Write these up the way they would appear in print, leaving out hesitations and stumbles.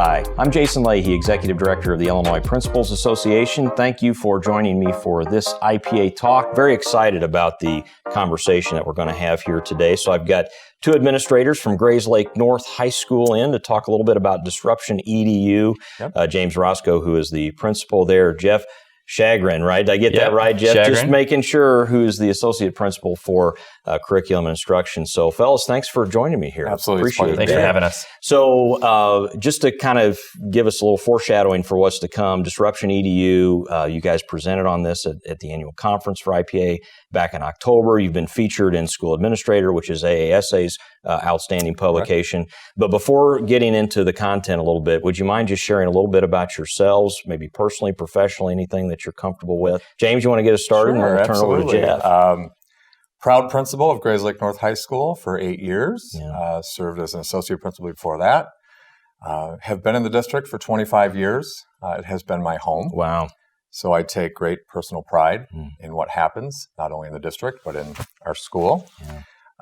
Hi, I'm Jason Leahy, Executive Director of the Illinois Principals Association. Thank you for joining me for this IPA talk. Very excited about the conversation that we're going to have here today. So I've got two administrators from Grayslake North High School in to talk a little bit about DisruptionEDU. Yep. James Roscoe, who is the principal there. Jeff Chagrin, right? Did I get that right, Jeff? Chagrin. Just making sure, who's the associate principal for curriculum and instruction. So, fellas, thanks for joining me here. Absolutely. Appreciate it. Thanks for having us. So, just to kind of give us a little foreshadowing for what's to come, DisruptionEDU, you guys presented on this at the annual conference for IPA back in October. You've been featured in School Administrator, which is AASA's outstanding publication. Right. But before getting into the content a little bit, would you mind just sharing a little bit about yourselves, maybe personally, professionally, anything that you're comfortable with? James, you want to get us started? Sure, and we'll turn it over to Jeff. Proud principal of Grayslake North High School for 8 years. Served as an associate principal before that. Have been in the district for 25 years. It has been my home. Wow. So I take great personal pride in what happens, not only in the district, but in our school.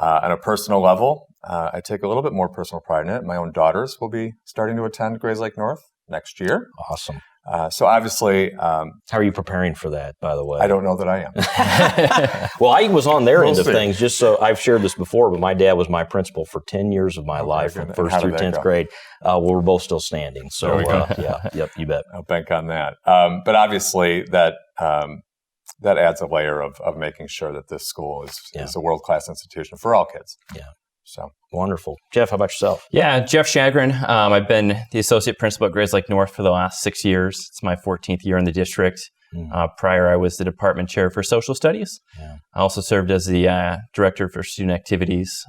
On a personal level, I take a little bit more personal pride in it. My own daughters will be starting to attend Grayslake North next year. Awesome. So obviously... how are you preparing for that, by the way? I don't know that I am. Well, I was on their end of things, just so I've shared this before, but my dad was my principal for 10 years of my life, from first through 10th grade. We're both still standing. So, you bet. I'll bank on that. But obviously, that adds a layer of making sure that this school is a world-class institution for all kids. Yeah. So wonderful. Jeff, how about yourself? Yeah, Jeff Chagrin. I've been the associate principal at Grayslake North for the last 6 years. It's my 14th year in the district. Prior, I was the department chair for social studies. I also served as the director for student activities.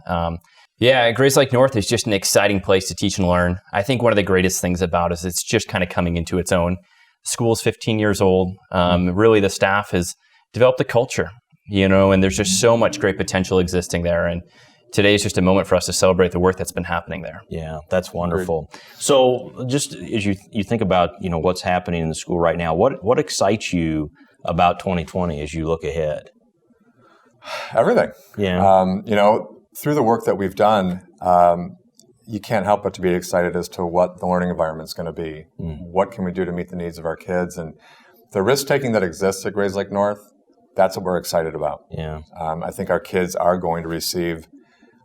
Grayslake North is just an exciting place to teach and learn. I think one of the greatest things about it is it's just kind of coming into its own. The school's 15 years old. Really, the staff has developed a culture, and there's just so much great potential existing there. And today is just a moment for us to celebrate the work that's been happening there. Yeah, that's wonderful. So just as you think about, what's happening in the school right now, what excites you about 2020 as you look ahead? Everything. Yeah. Through the work that we've done, you can't help but to be excited as to what the learning environment is going to be. What can we do to meet the needs of our kids? And the risk-taking that exists at Grayslake North, that's what we're excited about. Yeah. I think our kids are going to receive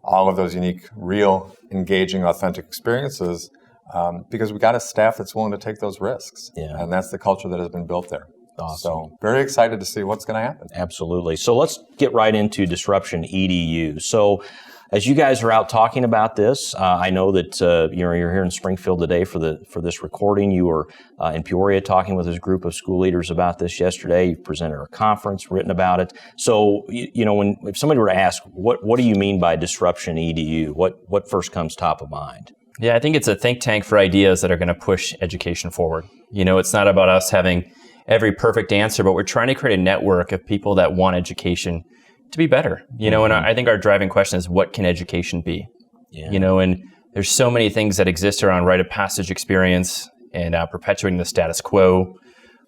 all of those unique, real, engaging, authentic experiences because we got a staff that's willing to take those risks. Yeah. And that's the culture that has been built there. Awesome. So very excited to see what's going to happen. Absolutely. So let's get right into DisruptionEDU. So as you guys are out talking about this, I know that you're here in Springfield today for this recording. You were in Peoria talking with this group of school leaders about this yesterday. You presented at a conference, written about it. So if somebody were to ask, what do you mean by DisruptionEDU? What first comes top of mind? Yeah, I think it's a think tank for ideas that are going to push education forward. It's not about us having every perfect answer, but we're trying to create a network of people that want education to be better, and I think our driving question is, what can education be? And there's so many things that exist around rite of passage experience and perpetuating the status quo.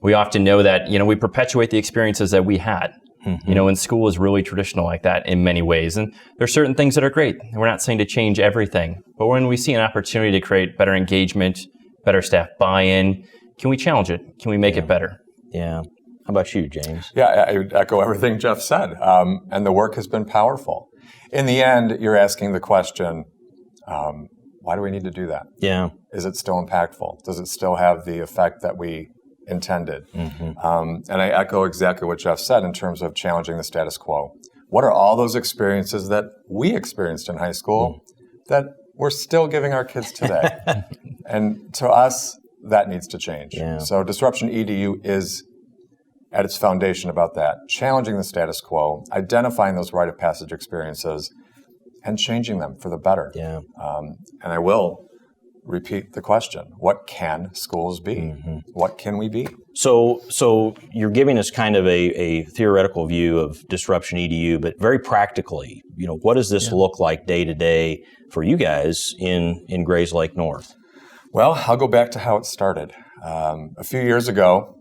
We often know that, we perpetuate the experiences that we had, and school is really traditional like that in many ways. And there's certain things that are great. We're not saying to change everything, but when we see an opportunity to create better engagement, better staff buy-in, can we challenge it? Can we make it better? Yeah. How about you, James? Yeah, I would echo everything Jeff said. And the work has been powerful. In the end, you're asking the question, why do we need to do that? Yeah. Is it still impactful? Does it still have the effect that we intended? And I echo exactly what Jeff said in terms of challenging the status quo. What are all those experiences that we experienced in high school that we're still giving our kids today? And to us, that needs to change. Yeah. So DisruptionEDU is at its foundation about that, challenging the status quo, identifying those rite of passage experiences, and changing them for the better. Yeah. And I will repeat the question: what can schools be? What can we be? So you're giving us kind of a theoretical view of DisruptionEDU, but very practically, what does this look like day to day for you guys in Grayslake North? Well, I'll go back to how it started. A few years ago,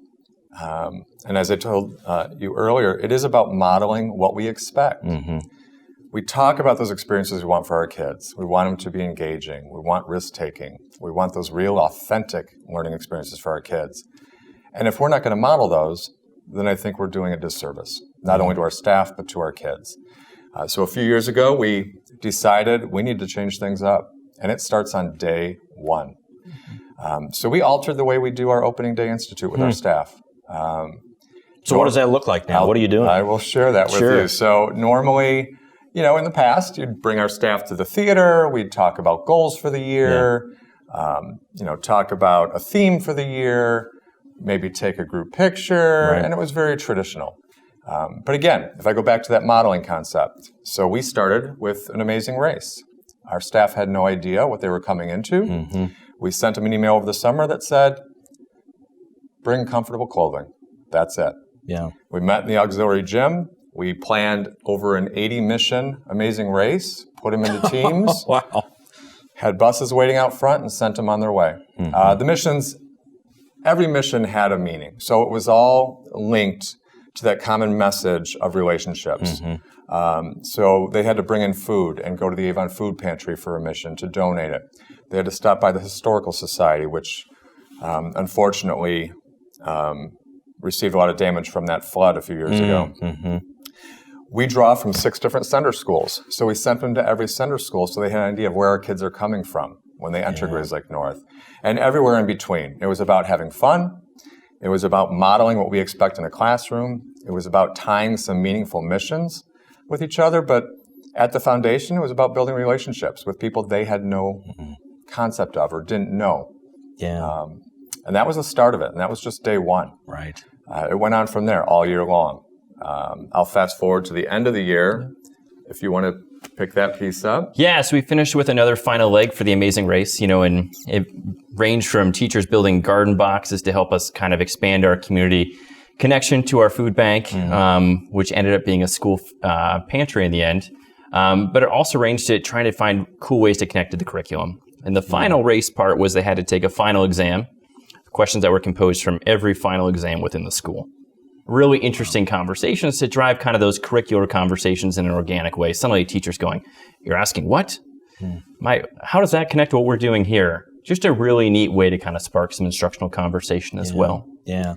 and as I told you earlier, it is about modeling what we expect. we talk about those experiences we want for our kids. We want them to be engaging. We want risk-taking. We want those real, authentic learning experiences for our kids. And if we're not going to model those, then I think we're doing a disservice, not only to our staff, but to our kids. So a few years ago, we decided we need to change things up, and it starts on day one. So we altered the way we do our opening day institute with our staff. So what does that look like now? What are you doing? I will share that with you. So normally, in the past, you'd bring our staff to the theater. We'd talk about goals for the year, talk about a theme for the year, maybe take a group picture, and it was very traditional. But again, if I go back to that modeling concept, so we started with an amazing race. Our staff had no idea what they were coming into. We sent them an email over the summer that said, bring comfortable clothing. That's it. Yeah. We met in the auxiliary gym. We planned over an 80-mission amazing race, put them into teams, Wow. had buses waiting out front, and sent them on their way. Every mission had a meaning. So it was all linked to that common message of relationships. So they had to bring in food and go to the Avon Food Pantry for a mission to donate it. They had to stop by the Historical Society, which unfortunately received a lot of damage from that flood a few years ago. We draw from 6 different sender schools. So we sent them to every sender school so they had an idea of where our kids are coming from when they enter Grizzly Lake North. And everywhere in between. It was about having fun. It was about modeling what we expect in a classroom. It was about tying some meaningful missions with each other. But at the foundation, it was about building relationships with people they had no concept of or didn't know. Yeah. And that was the start of it. And that was just day one. Right. It went on from there all year long. I'll fast forward to the end of the year, if you want to pick that piece up. Yeah, so we finished with another final leg for the amazing race, and it ranged from teachers building garden boxes to help us kind of expand our community connection to our food bank, which ended up being a school pantry in the end. But it also ranged to trying to find cool ways to connect to the curriculum. And the final race part was they had to take a final exam, questions that were composed from every final exam within the school. Really interesting conversations to drive kind of those curricular conversations in an organic way. Suddenly teachers going, you're asking what? How does that connect to what we're doing here? Just a really neat way to kind of spark some instructional conversation as well. Yeah.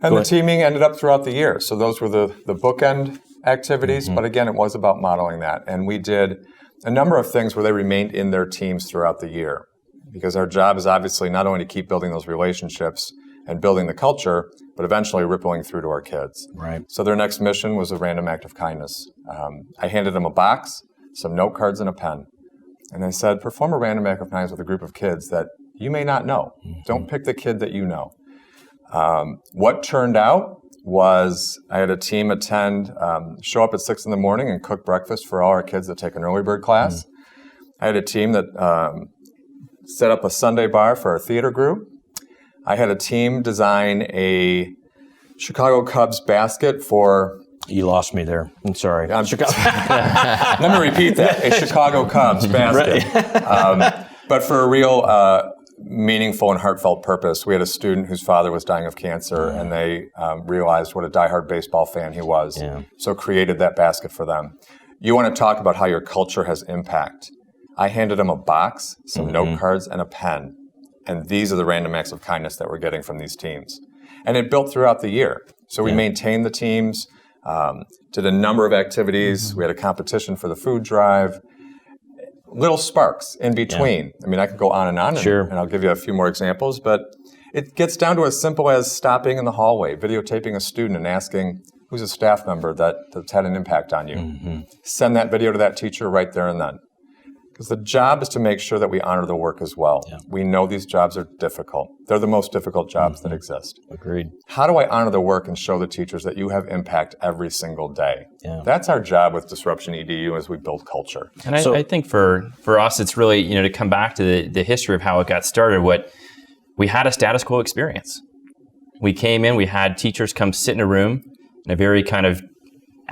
And the teaming ended up throughout the year. So those were the bookend activities. But again, it was about modeling that. And we did a number of things where they remained in their teams throughout the year. Because our job is obviously not only to keep building those relationships and building the culture, but eventually rippling through to our kids. Right. So their next mission was a random act of kindness. I handed them a box, some note cards, and a pen. And I said, perform a random act of kindness with a group of kids that you may not know. Don't pick the kid that you know. What turned out was I had a team show up at 6 in the morning and cook breakfast for all our kids that take an early bird class. I had a team that set up a Sunday bar for our theater group. I had a team design a Chicago Cubs basket for... You lost me there. I'm sorry. Let me repeat that. A Chicago Cubs basket. But for a real meaningful and heartfelt purpose. We had a student whose father was dying of cancer, and they realized what a diehard baseball fan he was. So created that basket for them. You want to talk about how your culture has impact. I handed them a box, some note cards, and a pen. And these are the random acts of kindness that we're getting from these teams. And it built throughout the year. So we maintained the teams, did a number of activities. We had a competition for the food drive. Little sparks in between. I mean, I could go on and on, and I'll give you a few more examples. But it gets down to as simple as stopping in the hallway, videotaping a student and asking, who's a staff member that's had an impact on you? Send that video to that teacher right there and then. Because the job is to make sure that we honor the work as well. We know these jobs are difficult. They're the most difficult jobs that exist. Agreed. How do I honor the work and show the teachers that you have impact every single day? That's our job with DisruptionEDU as we build culture. And I think for us, it's really, to come back to the history of how it got started, we had a status quo experience. We came in, we had teachers come sit in a room in a very kind of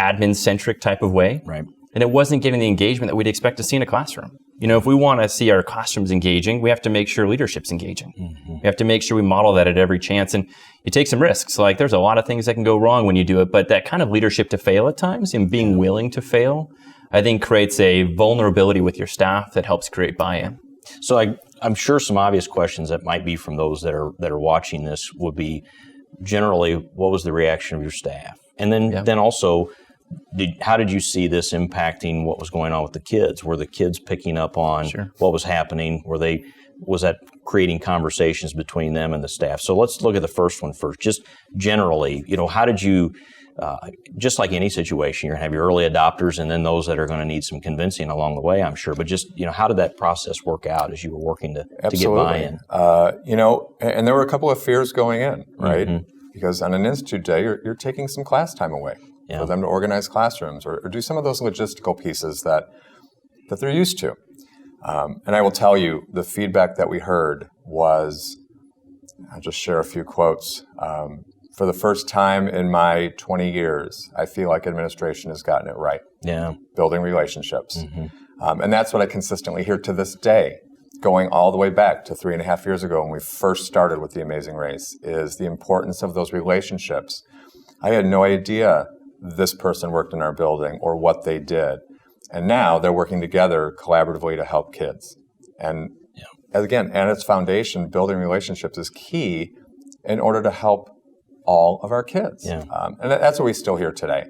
admin-centric type of way. Right. And it wasn't getting the engagement that we'd expect to see in a classroom. If we want to see our classrooms engaging, we have to make sure leadership's engaging. We have to make sure we model that at every chance. And you take some risks. Like, there's a lot of things that can go wrong when you do it, but that kind of leadership to fail at times and being willing to fail I think creates a vulnerability with your staff that helps create buy-in. So I'm sure some obvious questions that might be from those that are watching this would be generally, what was the reaction of your staff? And then also, how did you see this impacting what was going on with the kids? Were the kids picking up on what was happening? Was that creating conversations between them and the staff? So let's look at the first one first. Just generally, how did you, just like any situation, you're going to have your early adopters and then those that are going to need some convincing along the way, I'm sure. But just, how did that process work out as you were working to get buy-in? And there were a couple of fears going in, right? Mm-hmm. Because on an institute day, you're taking some class time away for them to organize classrooms or do some of those logistical pieces that they're used to. And I will tell you, the feedback that we heard was, I'll just share a few quotes. For the first time in my 20 years, I feel like administration has gotten it right. Yeah. Building relationships. Mm-hmm. And that's what I consistently hear to this day, going all the way back to 3.5 years ago when we first started with The Amazing Race, is the importance of those relationships. I had no idea this person worked in our building or what they did. And now they're working together collaboratively to help kids. And again, at its foundation, building relationships is key in order to help all of our kids. Yeah. And that's what we still hear today.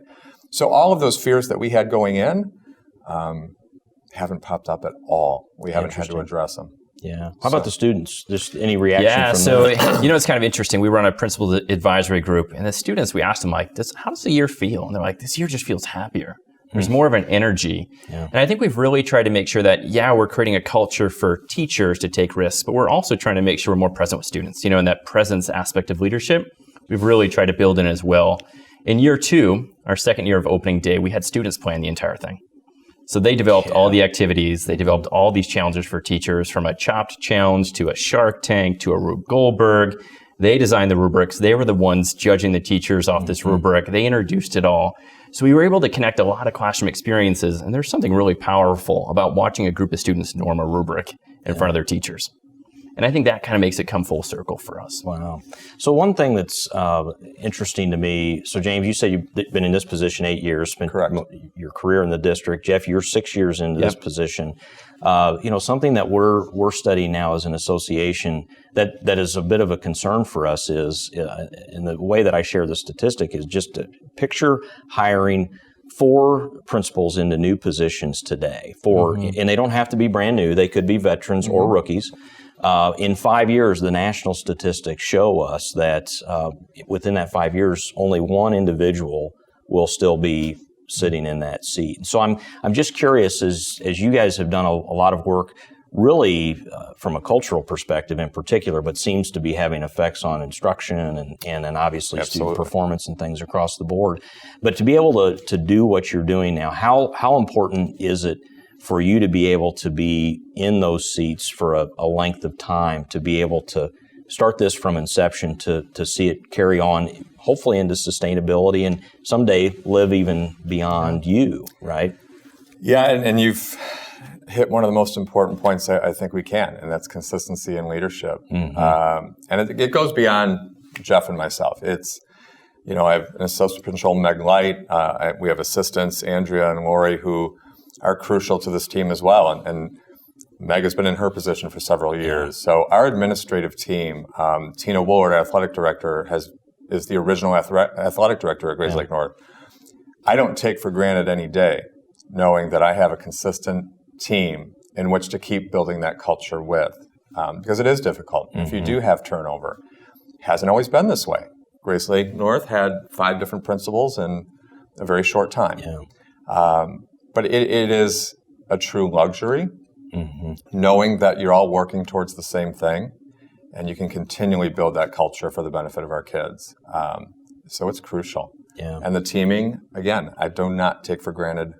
So all of those fears that we had going in haven't popped up at all. We haven't had to address them. Yeah. How about the students? Just any reaction from them? Yeah, so it's kind of interesting. We run a principal advisory group, and the students, we asked them, how does the year feel? And they're like, this year just feels happier. There's more of an energy. Yeah. And I think we've really tried to make sure that, we're creating a culture for teachers to take risks, but we're also trying to make sure we're more present with students. In that presence aspect of leadership, we've really tried to build in as well. In year 2, our second year of opening day, we had students plan the entire thing. So they developed all the activities. They developed all these challenges for teachers, from a Chopped challenge to a Shark Tank to a Rube Goldberg. They designed the rubrics. They were the ones judging the teachers off this rubric. They introduced it all. So we were able to connect a lot of classroom experiences, and there's something really powerful about watching a group of students norm a rubric in front of their teachers. And I think that kind of makes it come full circle for us. Wow. So one thing that's interesting to me, so James, you say you've been in this position 8 years, spent your career in the district. Jeff, you're 6 years into this position. Something that we're studying now as an association that is a bit of a concern for us is, in the way that I share the statistic, is just to picture hiring 4 principals into new positions today. And they don't have to be brand new. They could be veterans or rookies. In 5 years, the national statistics show us that within that 5 years, only one individual will still be sitting in that seat. So I'm just curious, as you guys have done a lot of work, really from a cultural perspective in particular, but seems to be having effects on instruction and obviously student performance and things across the board. But to be able to do what you're doing now, how important is it for you to be able to be in those seats for a length of time, to be able to start this from inception, to see it carry on, hopefully into sustainability, and someday live even beyond you, right? Yeah, and you've hit one of the most important points I think we can, and that's consistency in leadership. And it goes beyond Jeff and myself. It's, I have an associate principal, Meg Light. We have assistants, Andrea and Lori, who are crucial to this team as well. And Meg has been in her position for several years. So our administrative team, Tina Woolard, athletic director, is the original athletic director at Grays Lake North. I don't take for granted any day knowing that I have a consistent team in which to keep building that culture with, because it is difficult. If you do have turnover, it hasn't always been this way. Grays Lake North had 5 different principals in a very short time. But it is a true luxury, knowing that you're all working towards the same thing, and you can continually build that culture for the benefit of our kids. So it's crucial. And the teaming, again, I do not take for granted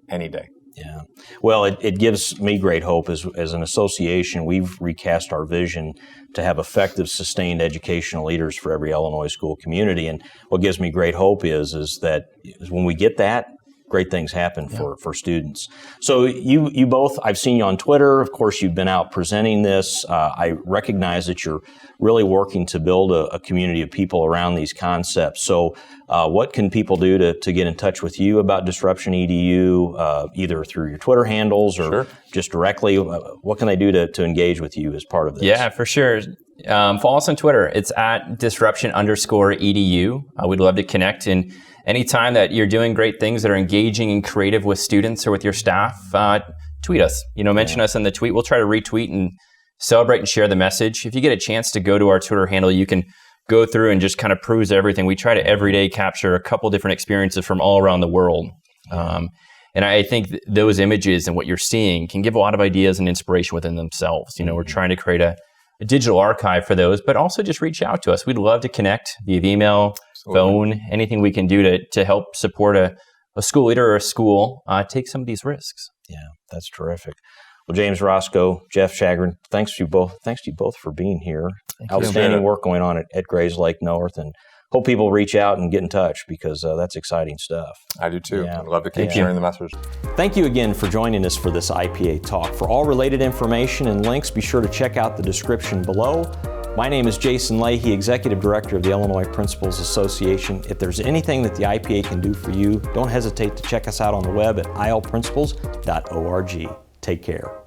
any day. Yeah. Well, it gives me great hope as an association. We've recast our vision to have effective, sustained educational leaders for every Illinois school community. And what gives me great hope is that when we get that, great things happen for students. So you both, I've seen you on Twitter. Of course, you've been out presenting this. I recognize that you're really working to build a community of people around these concepts. So what can people do to get in touch with you about DisruptionEDU, either through your Twitter handles or just directly? What can they do to engage with you as part of this? Yeah, for sure. Follow us on Twitter. It's at disruption_edu. We'd love to connect. And anytime that you're doing great things that are engaging and creative with students or with your staff, tweet us. Mention us in the tweet. We'll try to retweet and celebrate and share the message. If you get a chance to go to our Twitter handle, you can go through and just kind of peruse everything. We try to every day capture a couple different experiences from all around the world. And I think those images and what you're seeing can give a lot of ideas and inspiration within themselves. We're trying to create a digital archive for those, but also just reach out to us. We'd love to connect via email, phone, anything we can do to help support a school leader or a school take some of these risks. Yeah, that's terrific. Well, James Roscoe, Jeff Chagrin, thanks to you both for being here. Outstanding work going on at Grays Lake North, and hope people reach out and get in touch because that's exciting stuff. I do too. Yeah. I'd love to keep sharing the message. Thank you again for joining us for this IPA talk. For all related information and links, be sure to check out the description below. My name is Jason Leahy, Executive Director of the Illinois Principals Association. If there's anything that the IPA can do for you, don't hesitate to check us out on the web at ilprincipals.org. Take care.